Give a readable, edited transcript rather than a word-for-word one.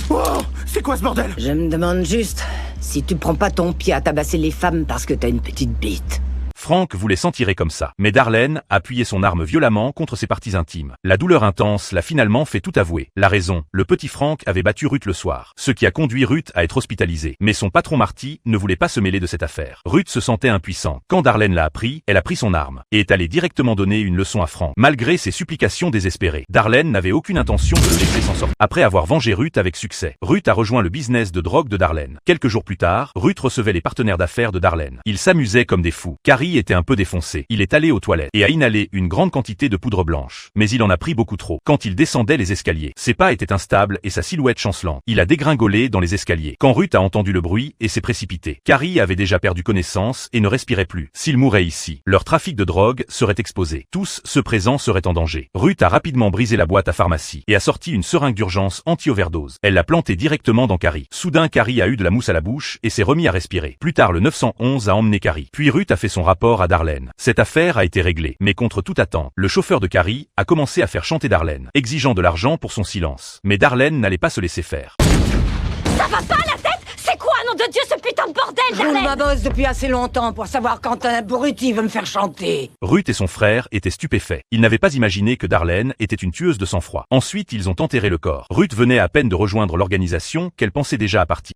Oh, c'est quoi ce bordel? Je me demande juste si tu prends pas ton pied à tabasser les femmes parce que t'as une petite bite. Frank voulait s'en tirer comme ça, mais Darlene appuyait son arme violemment contre ses parties intimes. La douleur intense l'a finalement fait tout avouer. La raison, le petit Frank avait battu Ruth le soir, ce qui a conduit Ruth à être hospitalisée. Mais son patron Marty ne voulait pas se mêler de cette affaire. Ruth se sentait impuissante. Quand Darlene l'a appris, elle a pris son arme et est allée directement donner une leçon à Frank. Malgré ses supplications désespérées, Darlene n'avait aucune intention de le laisser s'en sortir. Après avoir vengé Ruth avec succès, Ruth a rejoint le business de drogue de Darlene. Quelques jours plus tard, Ruth recevait les partenaires d'affaires de Darlene. Ils s'amusaient comme des fous. Carrie était un peu défoncé. Il est allé aux toilettes et a inhalé une grande quantité de poudre blanche. Mais il en a pris beaucoup trop. Quand il descendait les escaliers, ses pas étaient instables et sa silhouette chancelante. Il a dégringolé dans les escaliers. Quand Ruth a entendu le bruit et s'est précipitée. Carrie avait déjà perdu connaissance et ne respirait plus. S'il mourait ici, leur trafic de drogue serait exposé. Tous ceux présents seraient en danger. Ruth a rapidement brisé la boîte à pharmacie et a sorti une seringue d'urgence anti-overdose. Elle l'a plantée directement dans Carrie. Soudain, Carrie a eu de la mousse à la bouche et s'est remis à respirer. Plus tard, le 911 a emmené Carrie. Puis Ruth a fait son rapport à Darlene. Cette affaire a été réglée, mais contre toute attente, le chauffeur de Carrie a commencé à faire chanter Darlene, exigeant de l'argent pour son silence. Mais Darlene n'allait pas se laisser faire. Ça va pas la tête? C'est quoi, nom de Dieu, ce putain de bordel, Je Darlene? ma bosse depuis assez longtemps pour savoir quand un abruti veut me faire chanter. Ruth et son frère étaient stupéfaits. Ils n'avaient pas imaginé que Darlene était une tueuse de sang-froid. Ensuite, ils ont enterré le corps. Ruth venait à peine de rejoindre l'organisation qu'elle pensait déjà à partir.